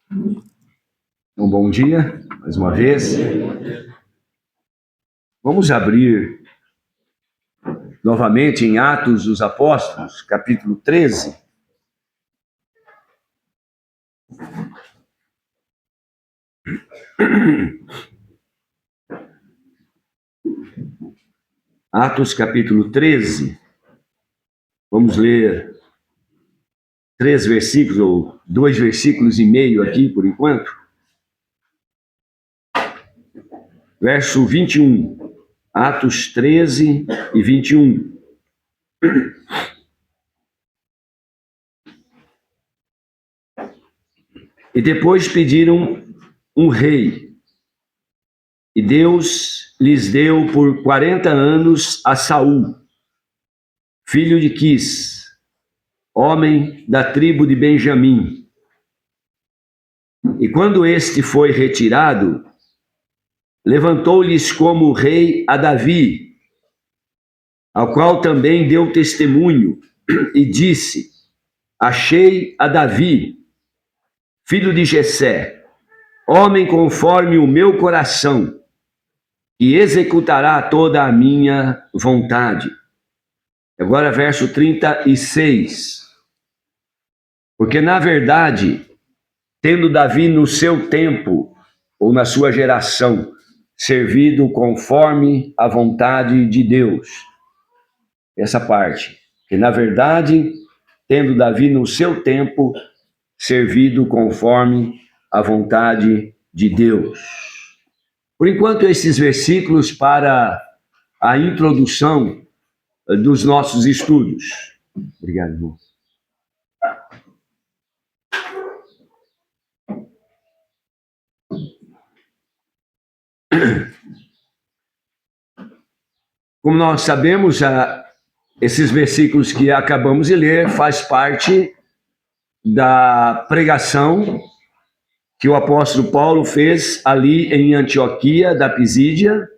Um bom dia, mais uma vez. Vamos abrir novamente em Atos dos Apóstolos, capítulo 13. Atos, capítulo 13. Vamos ler 3 versículos, ou 2 versículos e meio aqui, por enquanto. Verso 21. Atos 13 e 21. E depois pediram um rei. E Deus lhes deu por 40 anos a Saul, filho de Quis, homem da tribo de Benjamim. E quando este foi retirado, levantou-lhes como rei a Davi, ao qual também deu testemunho, e disse: achei a Davi, filho de Jessé, homem conforme o meu coração, que executará toda a minha vontade. Agora verso 36. Porque na verdade, tendo Davi no seu tempo, ou na sua geração, servido conforme a vontade de Deus. Essa parte. Que na verdade, tendo Davi no seu tempo, servido conforme a vontade de Deus. Por enquanto, esses versículos para a introdução dos nossos estudos. Obrigado, irmão. Como nós sabemos, esses versículos que acabamos de ler faz parte da pregação que o apóstolo Paulo fez ali em Antioquia da Pisídia.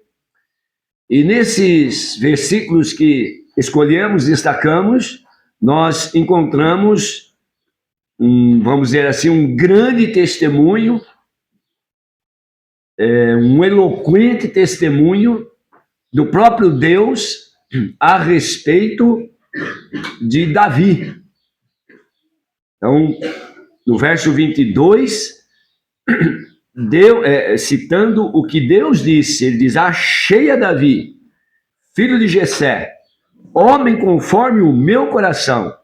E nesses versículos que escolhemos, destacamos, nós encontramos, vamos dizer assim, um grande testemunho, um eloquente testemunho do próprio Deus a respeito de Davi. Então, no verso 22, citando o que Deus disse, ele diz: achei a Davi, filho de Jessé, homem conforme o meu coração,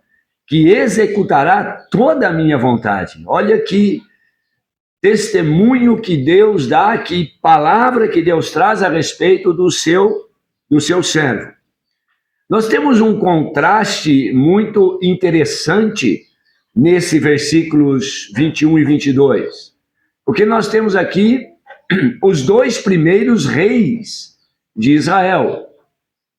que executará toda a minha vontade. Olha que testemunho que Deus dá, que palavra que Deus traz a respeito do seu servo. Nós temos um contraste muito interessante nesse versículos 21 e 22, porque nós temos aqui os 2 primeiros reis de Israel.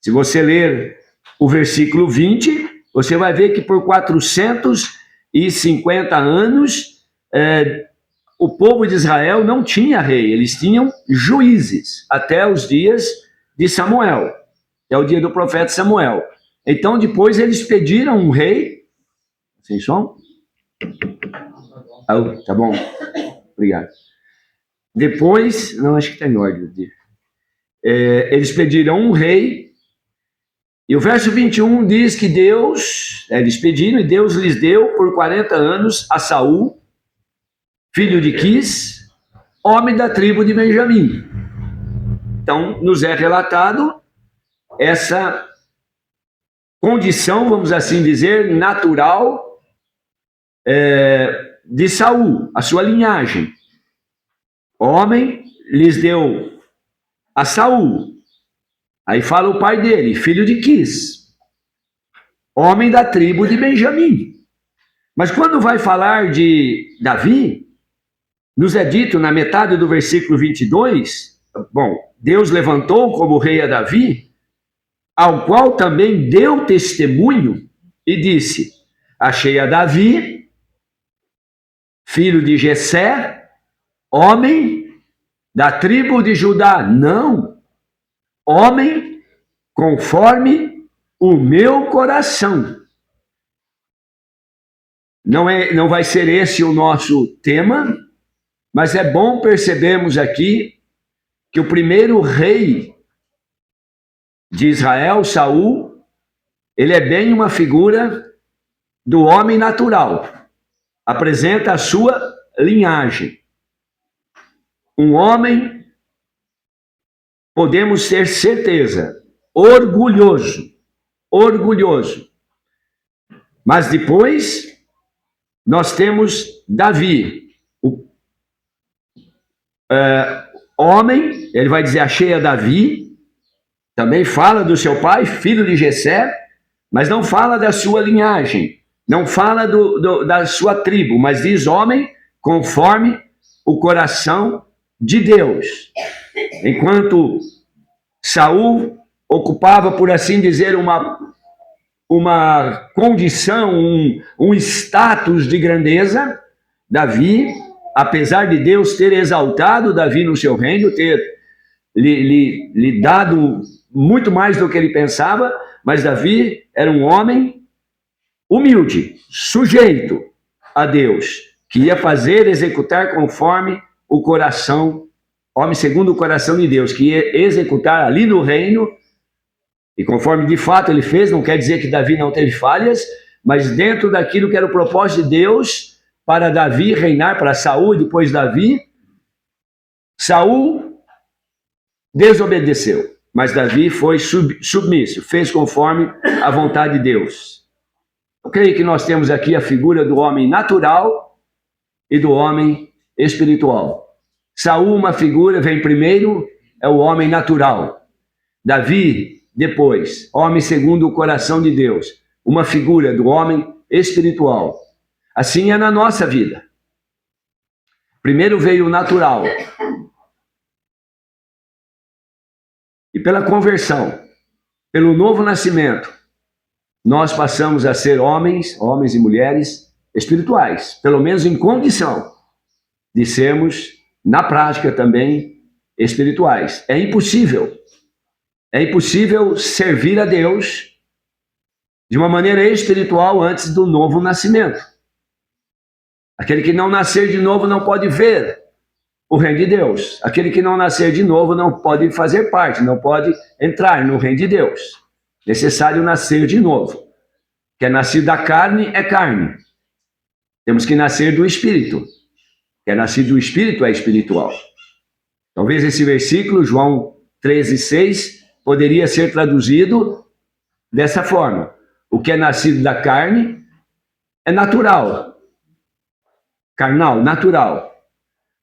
Se você ler o versículo 20, você vai ver que por 450 anos, o povo de Israel não tinha rei, eles tinham juízes, até os dias de Samuel, até o dia do profeta Samuel. Então, depois eles pediram um rei. Sem som? Tá bom, obrigado. Depois, não, acho que está em ordem. Eles pediram um rei, e o verso 21 diz que Deus, eles pediram, e Deus lhes deu por 40 anos a Saul, filho de Quis, homem da tribo de Benjamim. Então, nos é relatado essa condição, vamos assim dizer, natural de Saul, a sua linhagem. Homem lhes deu a Saul. Aí fala o pai dele, filho de Quis, homem da tribo de Benjamim. Mas quando vai falar de Davi, nos é dito na metade do versículo 22, bom, Deus levantou como rei a Davi, ao qual também deu testemunho e disse: achei a Davi, filho de Jessé, homem da tribo de Judá. Não, homem conforme o meu coração. Não vai ser esse o nosso tema, Mas é bom percebermos aqui que o primeiro rei de Israel, Saul, ele é bem uma figura do homem natural. Apresenta a sua linhagem. Um homem, podemos ter certeza, orgulhoso. Mas depois, nós temos Davi, o homem, ele vai dizer, achei a Davi, também fala do seu pai, filho de Jessé, mas não fala da sua linhagem, não fala da sua tribo, mas diz homem conforme o coração de Deus. Enquanto Saul ocupava, por assim dizer, uma condição, um status de grandeza, Davi, apesar de Deus ter exaltado Davi no seu reino, ter lhe dado muito mais do que ele pensava, mas Davi era um homem humilde, sujeito a Deus, que ia fazer, executar conforme o coração, homem segundo o coração de Deus, que ia executar ali no reino, e conforme de fato ele fez, não quer dizer que Davi não teve falhas, mas dentro daquilo que era o propósito de Deus, para Davi reinar, para Saul e depois Davi, Saul desobedeceu, mas Davi foi submisso, fez conforme a vontade de Deus. Eu creio que nós temos aqui a figura do homem natural e do homem espiritual. Saul, uma figura, vem primeiro, é o homem natural. Davi, depois, homem segundo o coração de Deus, uma figura do homem espiritual. Assim é na nossa vida. Primeiro veio o natural. E pela conversão, pelo novo nascimento, nós passamos a ser homens e mulheres espirituais, pelo menos em condição de sermos, na prática também, espirituais. É impossível servir a Deus de uma maneira espiritual antes do novo nascimento. Aquele que não nascer de novo não pode ver o reino de Deus. Aquele que não nascer de novo não pode fazer parte, não pode entrar no reino de Deus. Necessário nascer de novo. Que é nascido da carne, é carne. Temos que nascer do Espírito. Que é nascido do Espírito, é espiritual. Talvez esse versículo, João 13:6, poderia ser traduzido dessa forma. O que é nascido da carne é natural. Carnal, natural.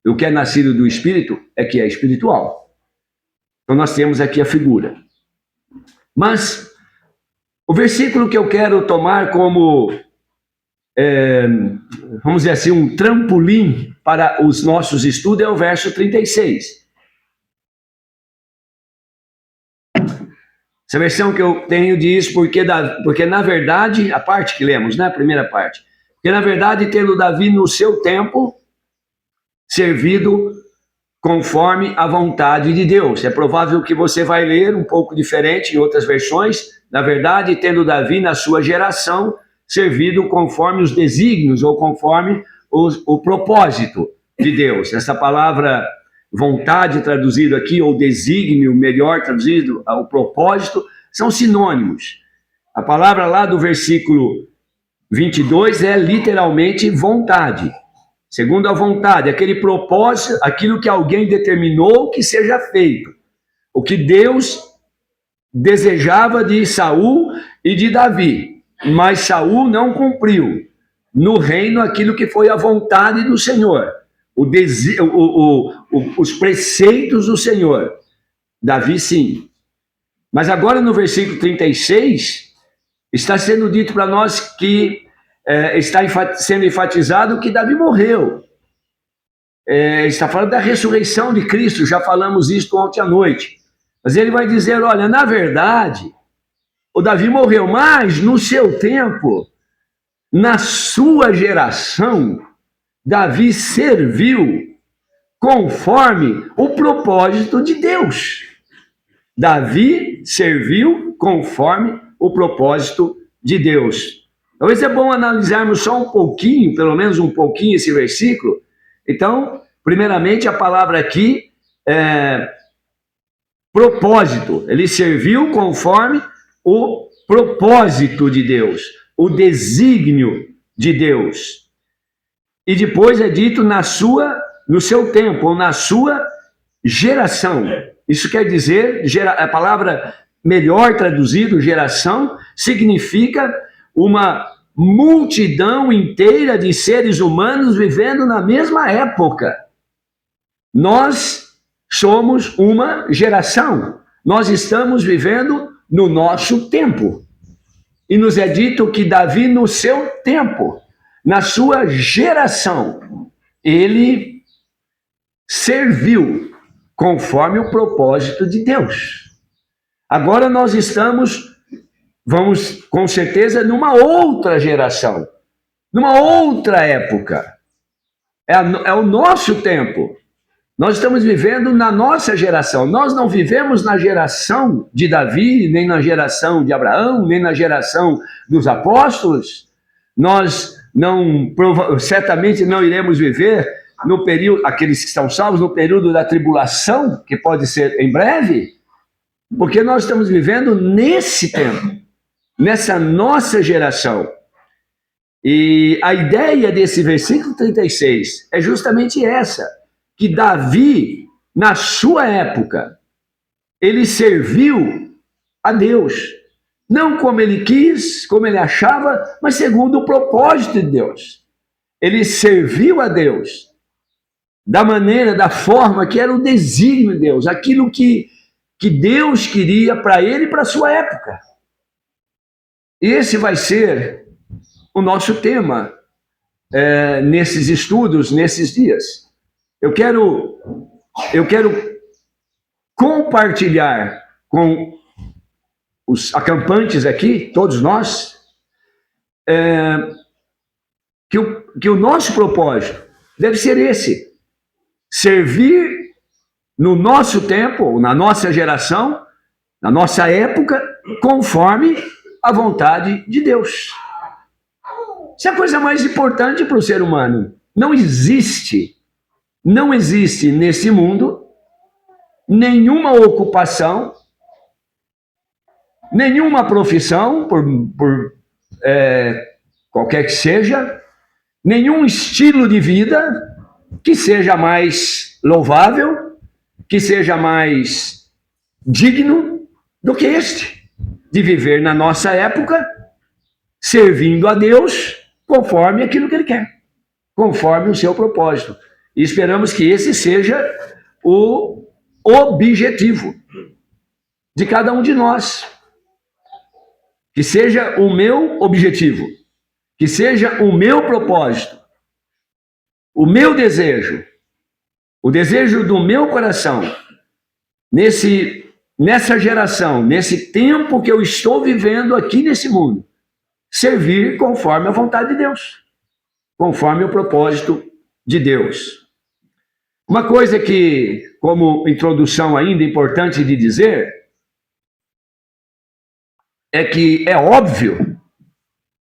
E o que é nascido do Espírito é que é espiritual. Então nós temos aqui a figura. Mas o versículo que eu quero tomar como, vamos dizer assim, um trampolim para os nossos estudos é o verso 36. Essa versão que eu tenho diz porque na verdade, a parte que lemos, né, a primeira parte, porque na verdade tendo Davi no seu tempo servido conforme a vontade de Deus. É provável que você vai ler um pouco diferente em outras versões, na verdade tendo Davi na sua geração servido conforme os desígnios ou conforme o propósito de Deus. Essa palavra vontade traduzido aqui, ou desígnio, melhor traduzido, o propósito, são sinônimos. A palavra lá do versículo 22 é literalmente vontade. Segundo a vontade, aquele propósito, aquilo que alguém determinou que seja feito. O que Deus desejava de Saul e de Davi. Mas Saul não cumpriu no reino aquilo que foi a vontade do Senhor. Os preceitos do Senhor. Davi sim. Mas agora no versículo 36, está sendo dito para nós que está sendo enfatizado que Davi morreu. Está falando da ressurreição de Cristo, já falamos isso ontem à noite. Mas ele vai dizer, olha, na verdade, o Davi morreu, mas no seu tempo, na sua geração, Davi serviu conforme o propósito de Deus. Davi serviu conforme o propósito de Deus. Talvez é bom analisarmos só um pouquinho, pelo menos um pouquinho, esse versículo. Então, Primeiramente, a palavra aqui é propósito. Ele serviu conforme o propósito de Deus, o desígnio de Deus. E depois é dito no seu tempo, ou na sua geração. Isso quer dizer, a palavra melhor traduzido, geração, significa uma multidão inteira de seres humanos vivendo na mesma época. Nós somos uma geração. Nós estamos vivendo no nosso tempo. E nos é dito que Davi, no seu tempo, na sua geração, ele serviu conforme o propósito de Deus. Agora nós vamos com certeza numa outra geração, numa outra época. É o nosso tempo. Nós estamos vivendo na nossa geração. Nós não vivemos na geração de Davi, nem na geração de Abraão, nem na geração dos apóstolos. Nós certamente não iremos viver no período, aqueles que estão salvos, no período da tribulação, que pode ser em breve, porque nós estamos vivendo nesse tempo, nessa nossa geração. E a ideia desse versículo 36 é justamente essa, que Davi, na sua época, ele serviu a Deus, não como ele quis, como ele achava, mas segundo o propósito de Deus. Ele serviu a Deus da maneira, da forma que era o desígnio de Deus, aquilo que Deus queria para ele e para a sua época. Esse vai ser o nosso tema nesses estudos, nesses dias. Eu quero compartilhar com os acampantes aqui, todos nós, que o nosso propósito deve ser esse: servir no nosso tempo, na nossa geração, na nossa época, conforme a vontade de Deus. Isso é a coisa mais importante para o ser humano. Não existe nesse mundo nenhuma ocupação, nenhuma profissão, por qualquer que seja, nenhum estilo de vida que seja mais louvável, que seja mais digno do que este, de viver na nossa época, servindo a Deus conforme aquilo que Ele quer, conforme o seu propósito. E esperamos que esse seja o objetivo de cada um de nós. Que seja o meu objetivo, que seja o meu propósito, o meu desejo, o desejo do meu coração, nessa geração, nesse tempo que eu estou vivendo aqui nesse mundo, servir conforme a vontade de Deus, conforme o propósito de Deus. Uma coisa que, como introdução ainda importante de dizer, é que é óbvio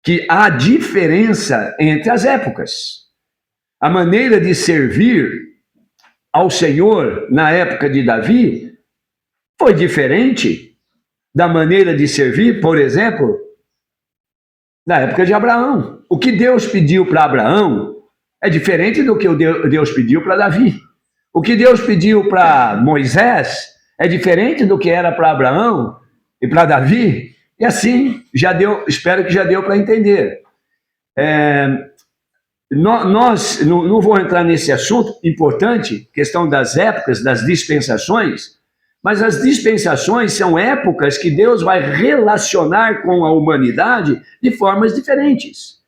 que há diferença entre as épocas. A maneira de servir ao Senhor na época de Davi foi diferente da maneira de servir, por exemplo, na época de Abraão. O que Deus pediu para Abraão é diferente do que Deus pediu para Davi. O que Deus pediu para Moisés é diferente do que era para Abraão e para Davi. E assim, espero que já deu para entender. Nós não vou entrar nesse assunto importante, questão das épocas, das dispensações, mas as dispensações são épocas que Deus vai relacionar com a humanidade de formas diferentes.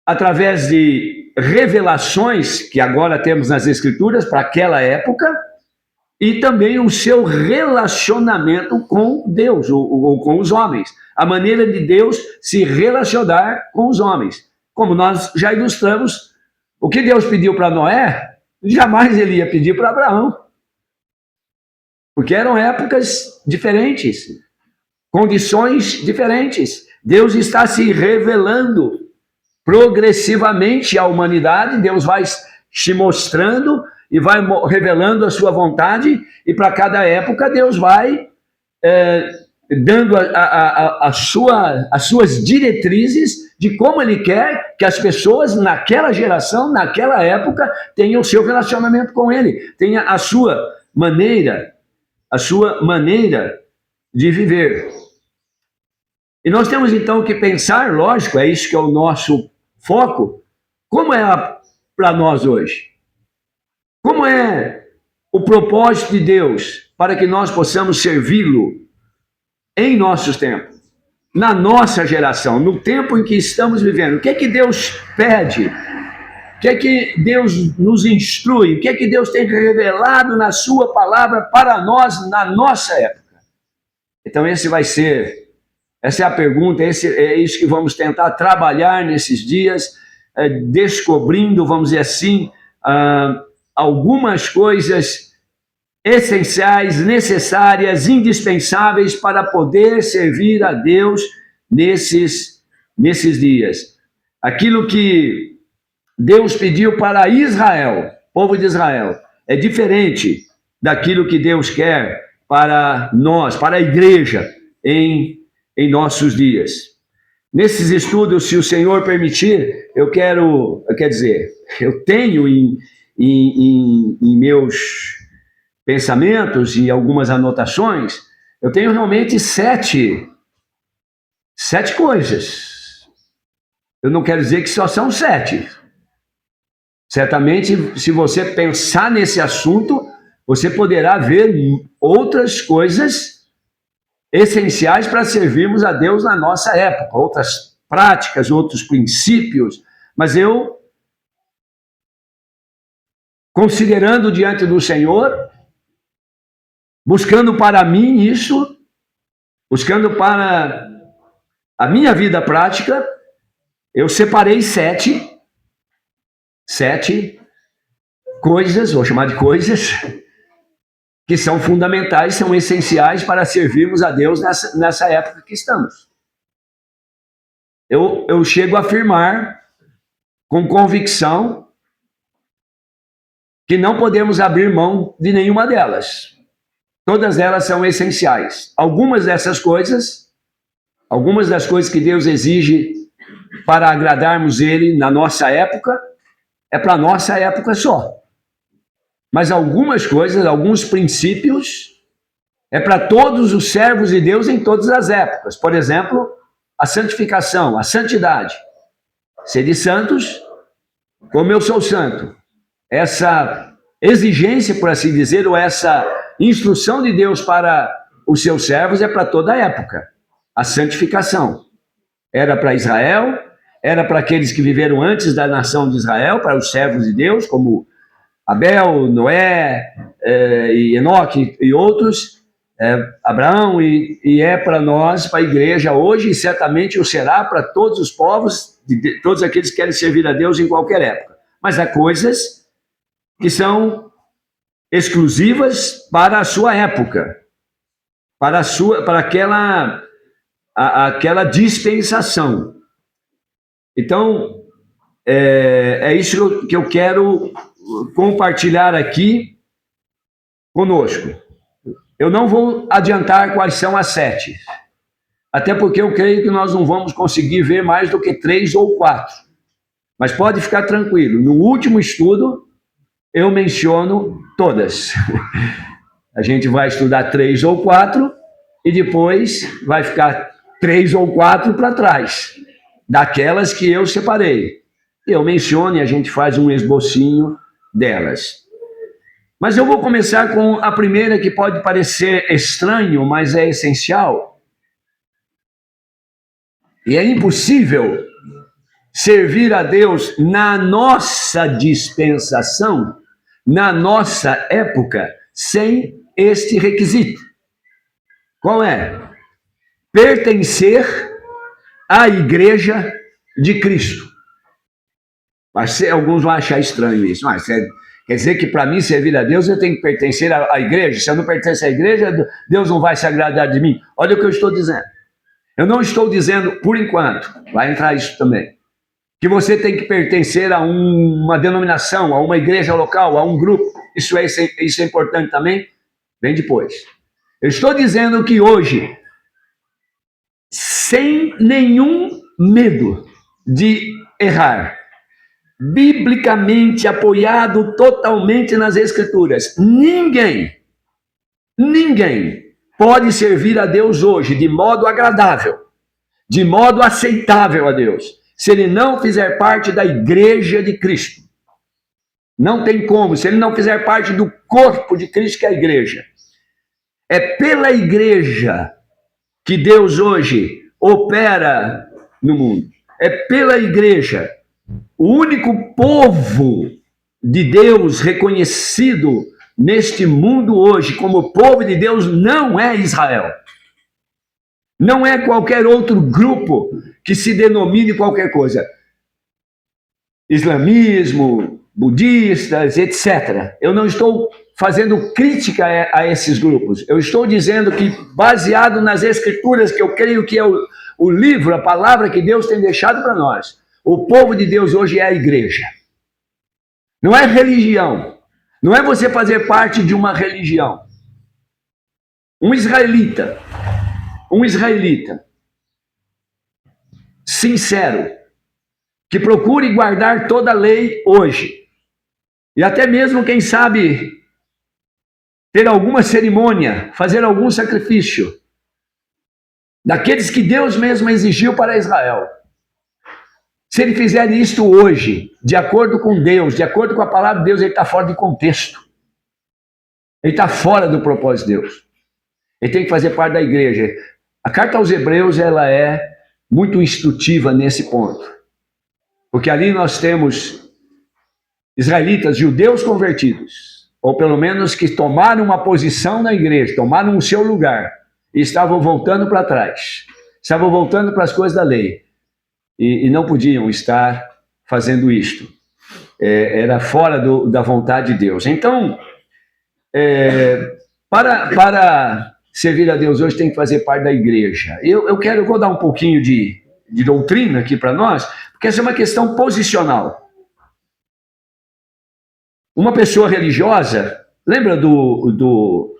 Através de revelações que agora temos nas Escrituras para aquela época, e também o seu relacionamento com Deus, ou com os homens. A maneira de Deus se relacionar com os homens. Como nós já ilustramos, o que Deus pediu para Noé, jamais ele ia pedir para Abraão. Porque eram épocas diferentes, condições diferentes. Deus está se revelando progressivamente à humanidade. Deus vai se mostrando e vai revelando a sua vontade, e para cada época Deus vai dando as suas diretrizes de como Ele quer que as pessoas naquela geração, naquela época, tenham o seu relacionamento com Ele, tenha a sua maneira de viver. E nós temos então que pensar, lógico, é isso que é o nosso foco, como é para nós hoje? Como é o propósito de Deus para que nós possamos servi-lo em nossos tempos, na nossa geração, no tempo em que estamos vivendo? O que é que Deus pede? O que é que Deus nos instrui? O que é que Deus tem revelado na sua palavra para nós na nossa época? Então essa é a pergunta, é isso que vamos tentar trabalhar nesses dias, descobrindo, vamos dizer assim, algumas coisas essenciais, necessárias, indispensáveis para poder servir a Deus nesses dias. Aquilo que Deus pediu para Israel, povo de Israel, é diferente daquilo que Deus quer para nós, para a igreja em nossos dias. Nesses estudos, se o Senhor permitir, eu tenho em meus pensamentos e algumas anotações, eu tenho realmente sete coisas. Eu não quero dizer que só são 7. Certamente, se você pensar nesse assunto, você poderá ver outras coisas essenciais para servirmos a Deus na nossa época, outras práticas, outros princípios, mas eu, considerando diante do Senhor, buscando para mim isso, buscando para a minha vida prática, eu separei 7 coisas, vou chamar de coisas, que são fundamentais, são essenciais para servirmos a Deus nessa época que estamos. Eu chego a afirmar com convicção que não podemos abrir mão de nenhuma delas. Todas elas são essenciais. Algumas das coisas que Deus exige para agradarmos Ele na nossa época, é para a nossa época só. Mas algumas coisas, alguns princípios, é para todos os servos de Deus em todas as épocas. Por exemplo, a santificação, a santidade. Sede santos, como eu sou santo. Essa exigência, por assim dizer, ou essa instrução de Deus para os seus servos é para toda a época. A santificação. Era para Israel, era para aqueles que viveram antes da nação de Israel, para os servos de Deus, como Abel, Noé, e Enoque e outros, Abraão, e é para nós, para a igreja hoje, e certamente o será para todos os povos, todos aqueles que querem servir a Deus em qualquer época. Mas há coisas que são exclusivas para a sua época, para aquela dispensação. Então, é isso que eu quero compartilhar aqui conosco. Eu não vou adiantar quais são as 7, até porque eu creio que nós não vamos conseguir ver mais do que 3 ou 4. Mas pode ficar tranquilo, no último estudo eu menciono todas. A gente vai estudar 3 ou 4 e depois vai ficar 3 ou 4 para trás, daquelas que eu separei. Eu menciono e a gente faz um esbocinho delas. Mas eu vou começar com a primeira, que pode parecer estranho, mas é essencial. E é impossível servir a Deus na nossa dispensação, na nossa época, sem este requisito. Qual é? Pertencer à igreja de Cristo. Mas alguns vão achar estranho isso. Mas quer dizer que para mim servir a Deus eu tenho que pertencer à igreja? Se eu não pertencer à igreja, Deus não vai se agradar de mim. Olha o que eu estou dizendo. Eu não estou dizendo, por enquanto, vai entrar isso também. que você tem que pertencer a uma denominação, a uma igreja local, a um grupo. Isso é importante também? Vem depois. Eu estou dizendo que hoje, sem nenhum medo de errar, biblicamente apoiado totalmente nas Escrituras, ninguém pode servir a Deus hoje de modo agradável, de modo aceitável a Deus, se ele não fizer parte da igreja de Cristo. Não tem como, se ele não fizer parte do corpo de Cristo, que é a igreja. É pela igreja que Deus hoje opera no mundo. É pela igreja. O único povo de Deus reconhecido neste mundo hoje como povo de Deus não é Israel. Não é qualquer outro grupo que se denomine qualquer coisa. Islamismo, budistas, etc. Eu não estou fazendo crítica a esses grupos. Eu estou dizendo que, baseado nas Escrituras, que eu creio que é o livro, a palavra que Deus tem deixado para nós, o povo de Deus hoje é a igreja. Não é religião. Não é você fazer parte de uma religião. Um israelita sincero, que procure guardar toda a lei hoje, e até mesmo, quem sabe, ter alguma cerimônia, fazer algum sacrifício, daqueles que Deus mesmo exigiu para Israel. Se ele fizer isto hoje, de acordo com Deus, de acordo com a palavra de Deus, ele está fora de contexto. Ele está fora do propósito de Deus. Ele tem que fazer parte da igreja. A carta aos Hebreus, ela é muito instrutiva nesse ponto. Porque ali nós temos israelitas, judeus convertidos, ou pelo menos que tomaram uma posição na igreja, tomaram o seu lugar, e estavam voltando para trás, estavam voltando para as coisas da lei, e não podiam estar fazendo isto. Era fora da vontade de Deus. Então, para servir a Deus hoje, tem que fazer parte da igreja. Eu vou dar um pouquinho de doutrina aqui para nós, porque essa é uma questão posicional. Uma pessoa religiosa, lembra do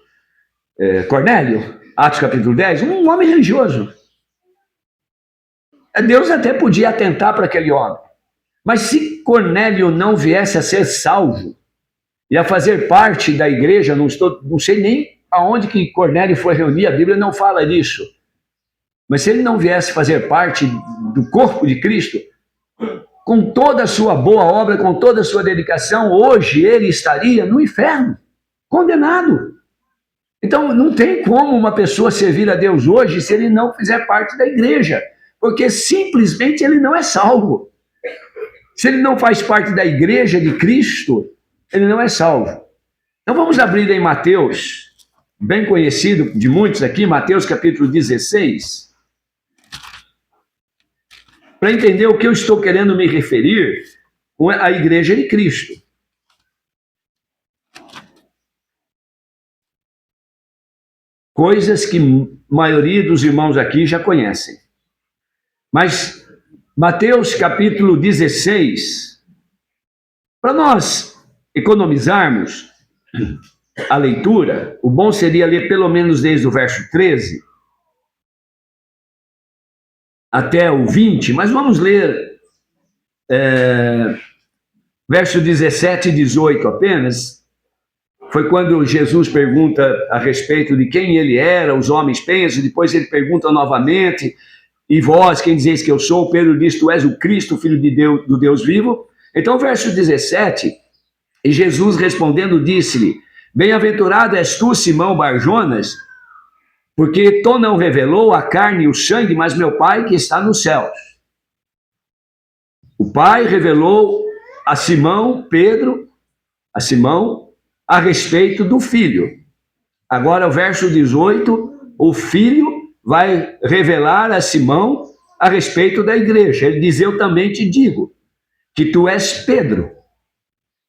Cornélio, Atos capítulo 10? Um homem religioso. Deus até podia atentar para aquele homem. Mas se Cornélio não viesse a ser salvo e a fazer parte da igreja, não sei nem aonde que Cornélio foi reunir, a Bíblia não fala disso. Mas se ele não viesse fazer parte do corpo de Cristo, com toda a sua boa obra, com toda a sua dedicação, hoje ele estaria no inferno, condenado. Então não tem como uma pessoa servir a Deus hoje se ele não fizer parte da igreja, porque simplesmente ele não é salvo. Se ele não faz parte da igreja de Cristo, ele não é salvo. Então vamos abrir em Mateus, bem conhecido de muitos aqui, Mateus capítulo 16, para entender o que eu estou querendo me referir com a igreja de Cristo. Coisas que a maioria dos irmãos aqui já conhecem. Mas Mateus capítulo 16, para nós economizarmos a leitura, o bom seria ler pelo menos desde o verso 13 até o 20, mas vamos ler verso 17 e 18 apenas. Foi quando Jesus pergunta a respeito de quem ele era, os homens pensam, depois ele pergunta novamente, e vós, quem dizeis que eu sou? Pedro diz, tu és o Cristo, filho de Deus, do Deus vivo. Então, verso 17, e Jesus respondendo disse-lhe, bem-aventurado és tu, Simão Barjonas, porque tu não revelou a carne e o sangue, mas meu Pai que está nos céus. O Pai revelou a Simão, Pedro, a respeito do Filho. Agora, o verso 18, o Filho vai revelar a Simão a respeito da igreja. Ele diz, eu também te digo, que tu és Pedro,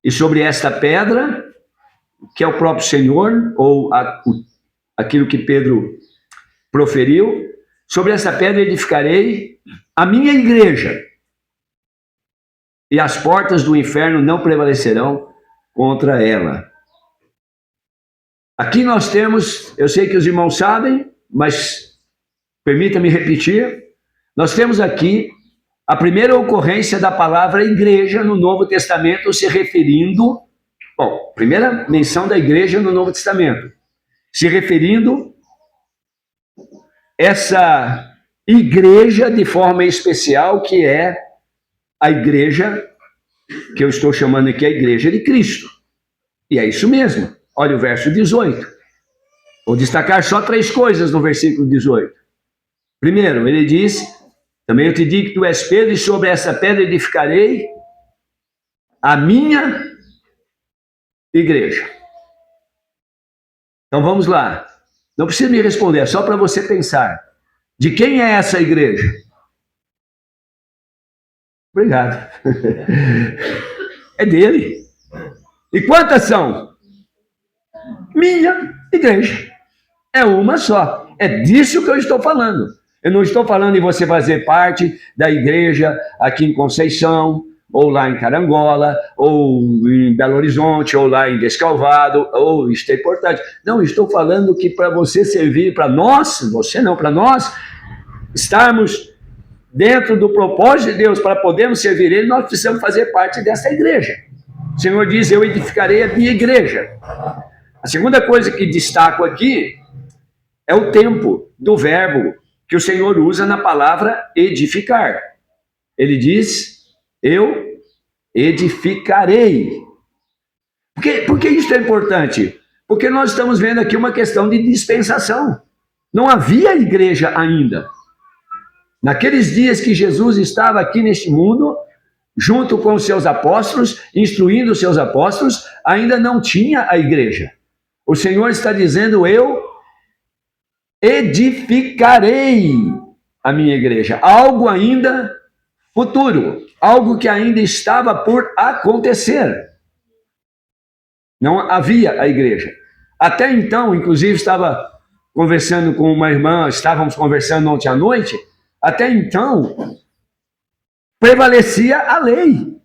e sobre esta pedra, que é o próprio Senhor, ou aquilo que Pedro proferiu, sobre essa pedra edificarei a minha igreja, e as portas do inferno não prevalecerão contra ela. Aqui nós temos, eu sei que os irmãos sabem, mas permita-me repetir, nós temos aqui a primeira ocorrência da palavra igreja no Novo Testamento se referindo, bom, primeira menção da igreja no Novo Testamento, se referindo essa igreja de forma especial, que é a igreja que eu estou chamando aqui a igreja de Cristo. E é isso mesmo. Olha o verso 18. Vou destacar só 3 coisas no versículo 18. Primeiro, ele diz: também eu te digo que tu és Pedro, e sobre essa pedra edificarei a minha igreja. Então vamos lá. Não precisa me responder, é só para você pensar. De quem é essa igreja? Obrigado. É dele. E quantas são? Minha igreja. É uma só. É disso que eu estou falando. Eu não estou falando em você fazer parte da igreja aqui em Conceição, ou lá em Carangola, ou em Belo Horizonte, ou lá em Descalvado, ou isto é importante. Não, estou falando que para você servir, para nós, você não, para nós, estarmos dentro do propósito de Deus, para podermos servir Ele, nós precisamos fazer parte dessa igreja. O Senhor diz: eu edificarei a minha igreja. A segunda coisa que destaco aqui é o tempo do verbo que o Senhor usa na palavra edificar. Ele diz: eu edificarei. Por que isso é importante? Porque nós estamos vendo aqui uma questão de dispensação. Não havia igreja ainda. Naqueles dias que Jesus estava aqui neste mundo, junto com os seus apóstolos, instruindo os seus apóstolos, ainda não tinha a igreja. O Senhor está dizendo: eu edificarei a minha igreja. Algo ainda futuro, algo que ainda estava por acontecer. Não havia a igreja. Até então, inclusive, estava conversando com uma irmã, estávamos conversando ontem à noite, até então, prevalecia a lei.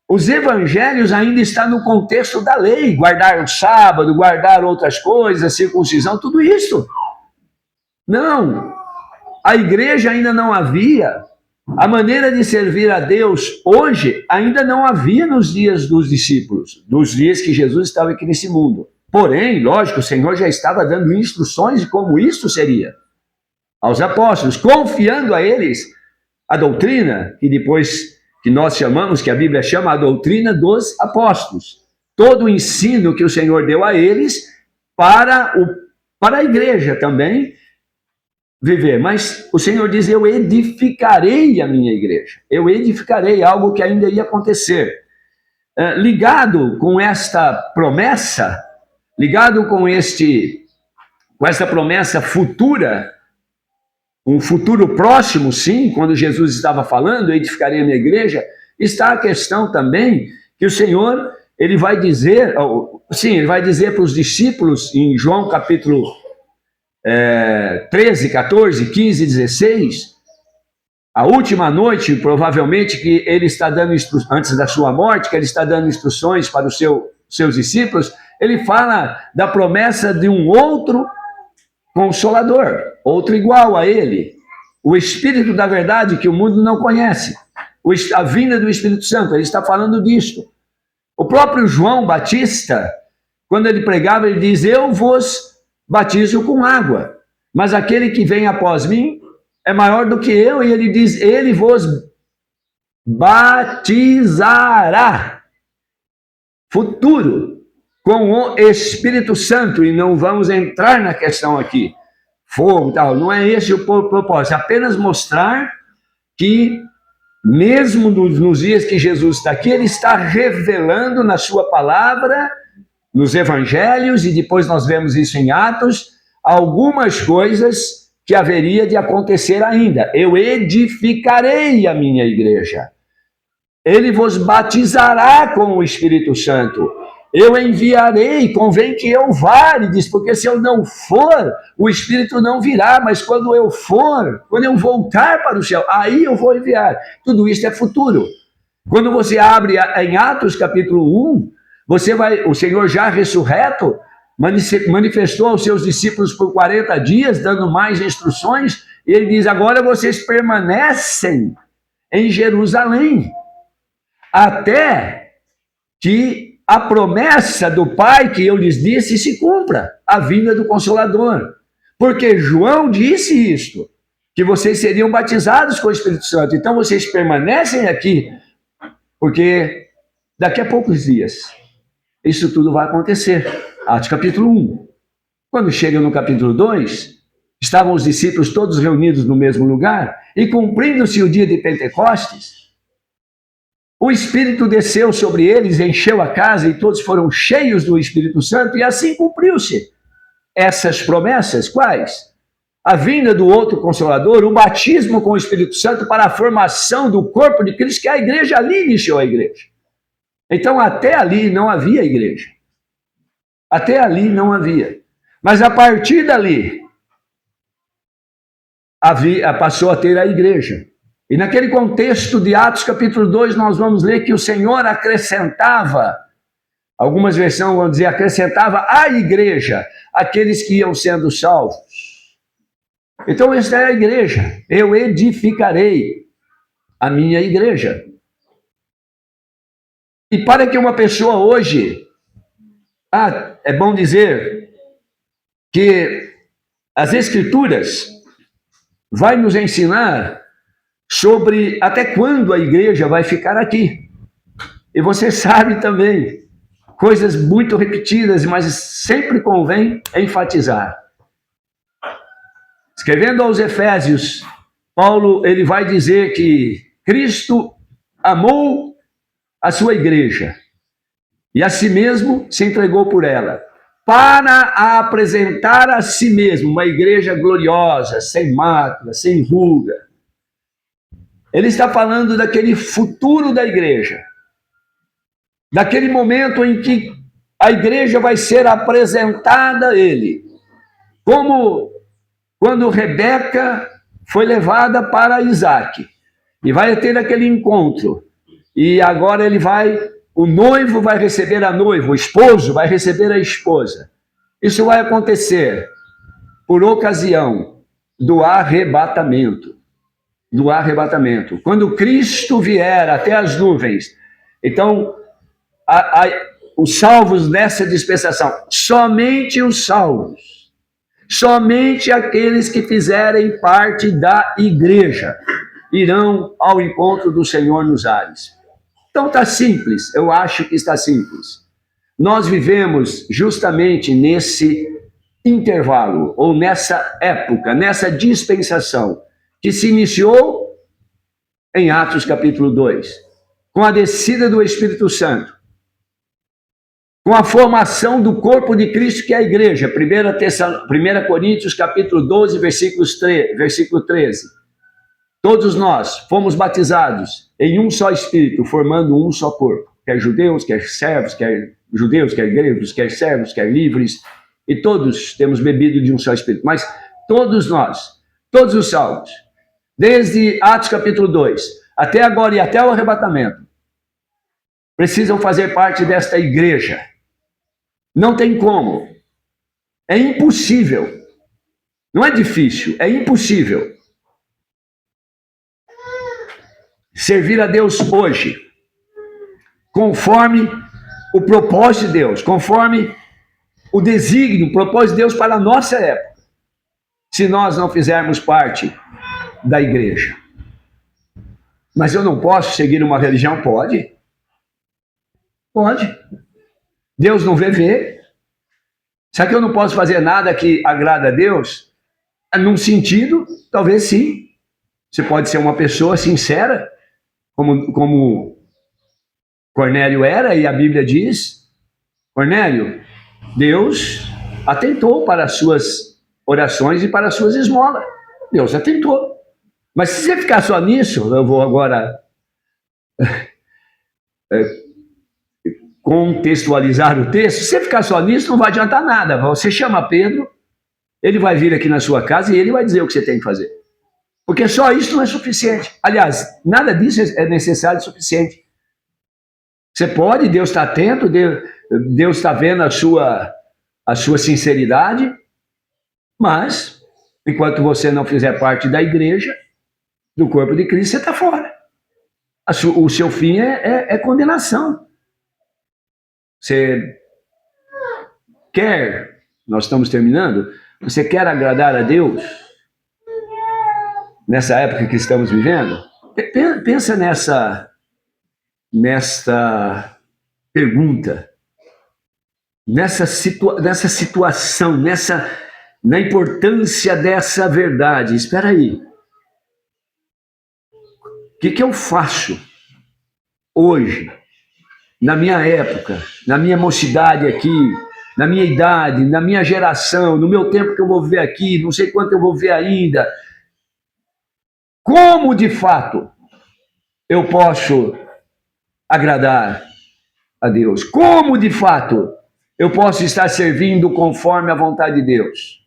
Os evangelhos ainda estão no contexto da lei, guardar o sábado, guardar outras coisas, circuncisão, tudo isso. Não, a igreja ainda não havia. A maneira de servir a Deus hoje ainda não havia nos dias dos discípulos, nos dias que Jesus estava aqui nesse mundo. Porém, lógico, o Senhor já estava dando instruções de como isso seria aos apóstolos, confiando a eles a doutrina, que depois que nós chamamos, que a Bíblia chama a doutrina dos apóstolos. Todo o ensino que o Senhor deu a eles para a igreja também viver. Mas o Senhor diz: eu edificarei a minha igreja. Eu edificarei, algo que ainda ia acontecer. Ligado com esta promessa, ligado com essa promessa futura, um futuro próximo, sim, quando Jesus estava falando: eu edificarei a minha igreja, está a questão também que o Senhor, ele vai dizer para os discípulos em João capítulo 13, 14, 15, 16, a última noite, provavelmente, que ele está dando antes da sua morte, que ele está dando instruções para os seus discípulos, ele fala da promessa de um outro Consolador, outro igual a ele, o Espírito da verdade que o mundo não conhece, a vinda do Espírito Santo. Ele está falando disto. O próprio João Batista, quando ele pregava, ele diz: eu vos batizo com água, mas aquele que vem após mim é maior do que eu, e ele diz: ele vos batizará, futuro, com o Espírito Santo. E não vamos entrar na questão aqui, fogo e tal, não é esse o propósito, é apenas mostrar que mesmo nos dias que Jesus está aqui, ele está revelando na sua palavra, nos evangelhos, e depois nós vemos isso em Atos, algumas coisas que haveria de acontecer ainda. Eu edificarei a minha igreja. Ele vos batizará com o Espírito Santo. Eu enviarei, convém que eu vá, ele diz, porque se eu não for, o Espírito não virá, mas quando eu for, quando eu voltar para o céu, aí eu vou enviar. Tudo isso é futuro. Quando você abre em Atos capítulo 1, o Senhor já ressurreto manifestou aos seus discípulos por 40 dias, dando mais instruções, e ele diz: agora vocês permanecem em Jerusalém, até que a promessa do Pai que eu lhes disse se cumpra, a vinda do Consolador. Porque João disse isto, que vocês seriam batizados com o Espírito Santo. Então vocês permanecem aqui, porque daqui a poucos dias isso tudo vai acontecer. Atos capítulo 1. Quando chega no capítulo 2, estavam os discípulos todos reunidos no mesmo lugar, e cumprindo-se o dia de Pentecostes, o Espírito desceu sobre eles, encheu a casa, e todos foram cheios do Espírito Santo, e assim cumpriu-se essas promessas. Quais? A vinda do outro Consolador, o batismo com o Espírito Santo para a formação do corpo de Cristo, que a igreja ali iniciou a igreja. Então, até ali não havia igreja. Até ali não havia. Mas a partir dali, passou a ter a igreja. E naquele contexto de Atos capítulo 2, nós vamos ler que o Senhor acrescentava, algumas versões vão dizer, acrescentava à igreja aqueles que iam sendo salvos. Então, esta é a igreja. Eu edificarei a minha igreja. E para que uma pessoa hoje, é bom dizer que as Escrituras vai nos ensinar sobre até quando a igreja vai ficar aqui. E você sabe também, coisas muito repetidas, mas sempre convém enfatizar. Escrevendo aos Efésios, Paulo ele vai dizer que Cristo amou a sua igreja e a si mesmo se entregou por ela, para apresentar a si mesmo uma igreja gloriosa, sem mácula, sem ruga. Ele está falando daquele futuro da igreja, daquele momento em que a igreja vai ser apresentada a ele, como quando Rebeca foi levada para Isaac, e vai ter aquele encontro, e agora o noivo vai receber a noiva, o esposo vai receber a esposa. Isso vai acontecer por ocasião do arrebatamento. Do arrebatamento. Quando Cristo vier até as nuvens, então, os salvos dessa dispensação, somente os salvos, somente aqueles que fizerem parte da igreja, irão ao encontro do Senhor nos ares. Então está simples, eu acho que está simples. Nós vivemos justamente nesse intervalo, ou nessa época, nessa dispensação, que se iniciou em Atos capítulo 2, com a descida do Espírito Santo, com a formação do corpo de Cristo, que é a igreja, 1 Coríntios capítulo 12, versículo 13. Todos nós fomos batizados em um só Espírito, formando um só corpo, quer judeus, quer servos, quer gregos, quer servos, quer livres, e todos temos bebido de um só Espírito. Mas todos nós, todos os salvos, desde Atos capítulo 2, até agora e até o arrebatamento, precisam fazer parte desta igreja. Não tem como. É impossível. Não é difícil, é impossível servir a Deus hoje, conforme o propósito de Deus, conforme o desígnio, o propósito de Deus para a nossa época, se nós não fizermos parte da igreja. Mas eu não posso seguir uma religião? Pode. Pode. Deus não vê. Será que eu não posso fazer nada que agrada a Deus? Num sentido, talvez sim. Você pode ser uma pessoa sincera, como Cornélio era, e a Bíblia diz, Cornélio, Deus atentou para as suas orações e para as suas esmolas. Deus atentou. Mas se você ficar só nisso, eu vou agora contextualizar o texto, se você ficar só nisso, não vai adiantar nada. Você chama Pedro, ele vai vir aqui na sua casa e ele vai dizer o que você tem que fazer. Porque só isso não é suficiente. Aliás, nada disso é necessário e suficiente. Você pode, Deus está atento, Deus está vendo a sua sinceridade, mas enquanto você não fizer parte da igreja, do corpo de Cristo, você está fora. O seu fim é condenação. Você quer, nós estamos terminando, você quer agradar a Deus nessa época que estamos vivendo? Pensa nessa pergunta, nessa situação, na importância dessa verdade. Espera aí. O que eu faço hoje, na minha época, na minha mocidade aqui, na minha idade, na minha geração, no meu tempo que eu vou viver aqui, não sei quanto eu vou viver ainda? Como, de fato, eu posso agradar a Deus? Como, de fato, eu posso estar servindo conforme a vontade de Deus?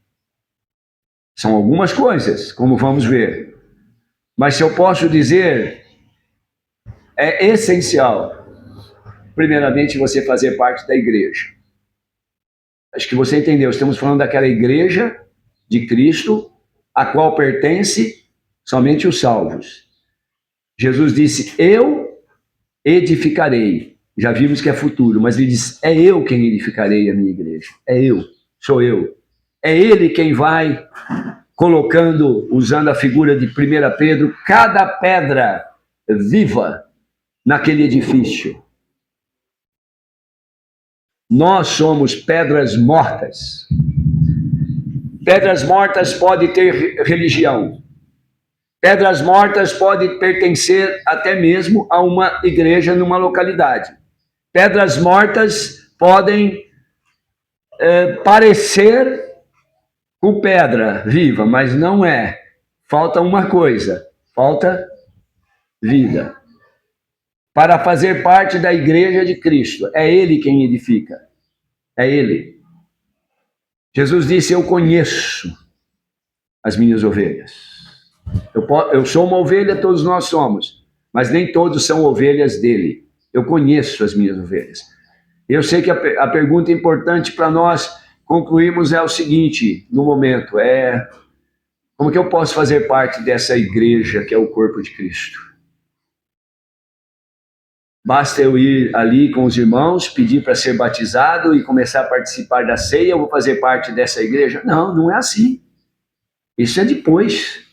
São algumas coisas, como vamos ver. Mas se eu posso dizer, é essencial, primeiramente, você fazer parte da igreja. Acho que você entendeu, estamos falando daquela igreja de Cristo, a qual pertence somente os salvos. Jesus disse, eu edificarei. Já vimos que é futuro, mas ele diz, é eu quem edificarei a minha igreja. É eu, sou eu. É ele quem vai colocando, usando a figura de 1 Pedro, cada pedra viva naquele edifício. Nós somos pedras mortas. Pedras mortas podem ter religião. Pedras mortas podem pertencer até mesmo a uma igreja numa localidade. Pedras mortas podem parecer com pedra viva, mas não é. Falta uma coisa, falta vida. Para fazer parte da igreja de Cristo, é Ele quem edifica. É Ele. Jesus disse, eu conheço as minhas ovelhas. Eu sou uma ovelha, todos nós somos, mas nem todos são ovelhas dele. Eu conheço as minhas ovelhas. Eu sei que a pergunta importante para nós concluirmos é o seguinte, no momento, como que eu posso fazer parte dessa igreja que é o corpo de Cristo? Basta eu ir ali com os irmãos, pedir para ser batizado e começar a participar da ceia, eu vou fazer parte dessa igreja? Não, não é assim. Isso é depois.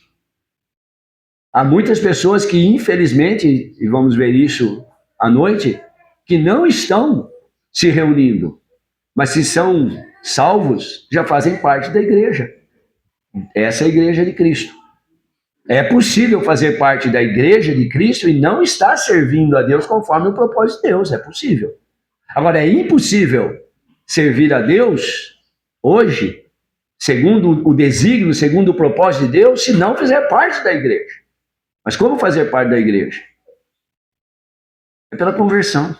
Há muitas pessoas que, infelizmente, e vamos ver isso à noite, que não estão se reunindo, mas se são salvos, já fazem parte da igreja. Essa é a igreja de Cristo. É possível fazer parte da igreja de Cristo e não estar servindo a Deus conforme o propósito de Deus. É possível. Agora, é impossível servir a Deus hoje, segundo o desígnio, segundo o propósito de Deus, se não fizer parte da igreja. Mas como fazer parte da igreja? É pela conversão.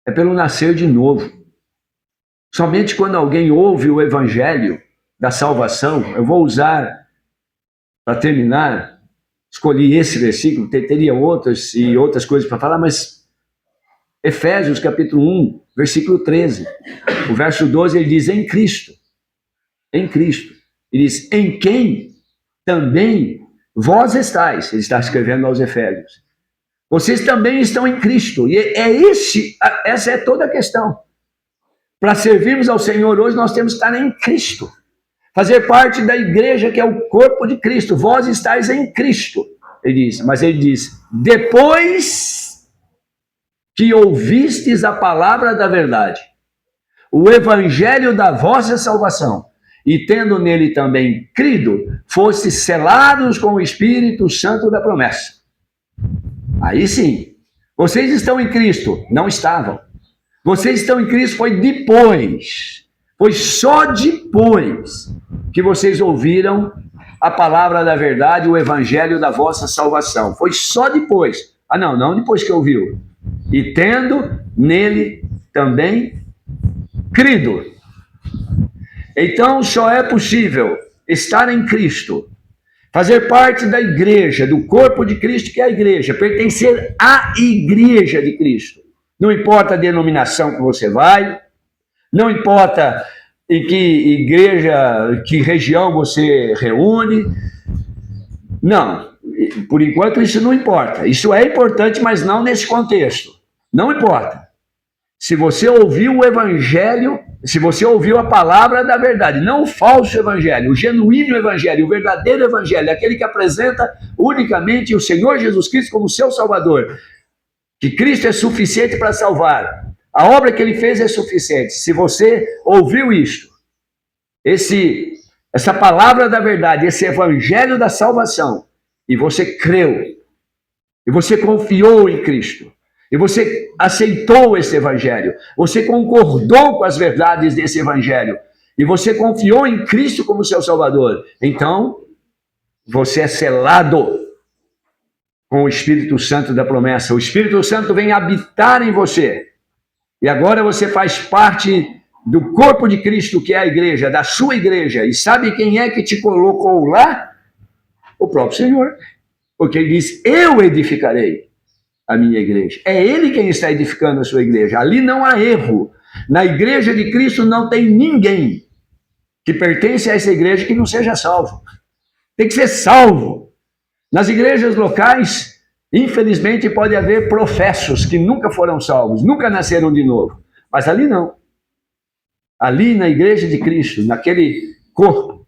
É pelo nascer de novo. Somente quando alguém ouve o evangelho da salvação, eu vou usar, para terminar, escolhi esse versículo, teria outras e outras coisas para falar, mas Efésios capítulo 1, versículo 13, o verso 12, ele diz, em Cristo, ele diz, em quem também vós estáis, ele está escrevendo aos Efésios, vocês também estão em Cristo, e essa é toda a questão. Para servirmos ao Senhor hoje, nós temos que estar em Cristo. Fazer parte da igreja que é o corpo de Cristo. Vós estáis em Cristo. Mas ele diz, depois que ouvistes a palavra da verdade, o evangelho da vossa salvação, e tendo nele também crido, fostes selados com o Espírito Santo da promessa. Aí sim, vocês estão em Cristo. Não estavam. Vocês estão em Cristo foi depois. Foi só depois que vocês ouviram a palavra da verdade, o evangelho da vossa salvação. Foi só depois. Não depois que ouviu. E tendo nele também crido. Então só é possível estar em Cristo, Fazer parte da igreja, do corpo de Cristo, que é a igreja. Pertencer à igreja de Cristo. Não importa a denominação que você vai, não importa em que igreja, que região você reúne. Não, por enquanto isso não importa. Isso é importante, mas não nesse contexto. Não importa. Se você ouviu o evangelho, se você ouviu a palavra da verdade, não o falso evangelho, o genuíno evangelho, o verdadeiro evangelho, aquele que apresenta unicamente o Senhor Jesus Cristo como seu Salvador, que Cristo é suficiente para salvar, a obra que ele fez é suficiente. Se você ouviu isto, essa palavra da verdade, esse evangelho da salvação, e você creu, e você confiou em Cristo, e você aceitou esse evangelho, você concordou com as verdades desse evangelho, e você confiou em Cristo como seu Salvador, então você é selado com o Espírito Santo da promessa. O Espírito Santo vem habitar em você, e agora você faz parte do corpo de Cristo, que é a igreja, da sua igreja. E sabe quem é que te colocou lá? O próprio Senhor. Porque ele diz, eu edificarei a minha igreja. É ele quem está edificando a sua igreja. Ali não há erro. Na igreja de Cristo não tem ninguém que pertence a essa igreja que não seja salvo. Tem que ser salvo. Nas igrejas locais, infelizmente, pode haver professos que nunca foram salvos, nunca nasceram de novo. Mas ali não. Ali na igreja de Cristo, naquele corpo,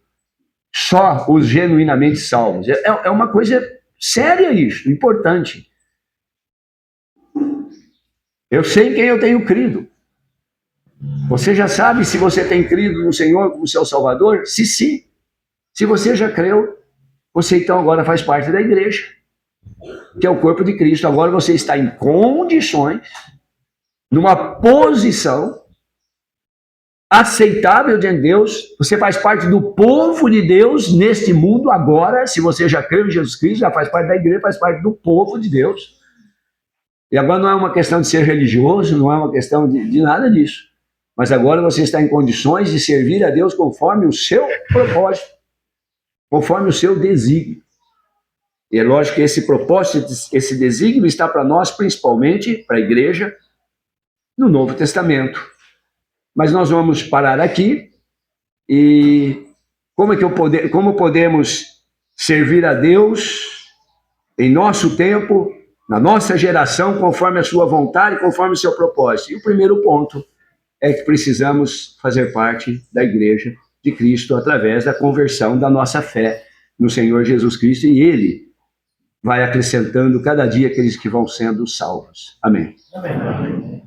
só os genuinamente salvos. É uma coisa séria isso, importante. Eu sei em quem eu tenho crido. Você já sabe se você tem crido no Senhor como seu Salvador? Se sim. Se você já creu, você então agora faz parte da igreja, que é o corpo de Cristo. Agora você está em condições, numa posição aceitável diante de Deus, você faz parte do povo de Deus neste mundo agora. Se você já creu em Jesus Cristo, já faz parte da igreja, faz parte do povo de Deus. E agora não é uma questão de ser religioso, não é uma questão de nada disso. Mas agora você está em condições de servir a Deus conforme o seu propósito, conforme o seu desígnio. E é lógico que esse propósito, esse desígnio está para nós, principalmente para a igreja, no Novo Testamento. Mas nós vamos parar aqui e como podemos servir a Deus em nosso tempo, na nossa geração, conforme a sua vontade, conforme o seu propósito. E o primeiro ponto é que precisamos fazer parte da igreja de Cristo através da conversão da nossa fé no Senhor Jesus Cristo, e Ele vai acrescentando cada dia aqueles que vão sendo salvos. Amém. Amém.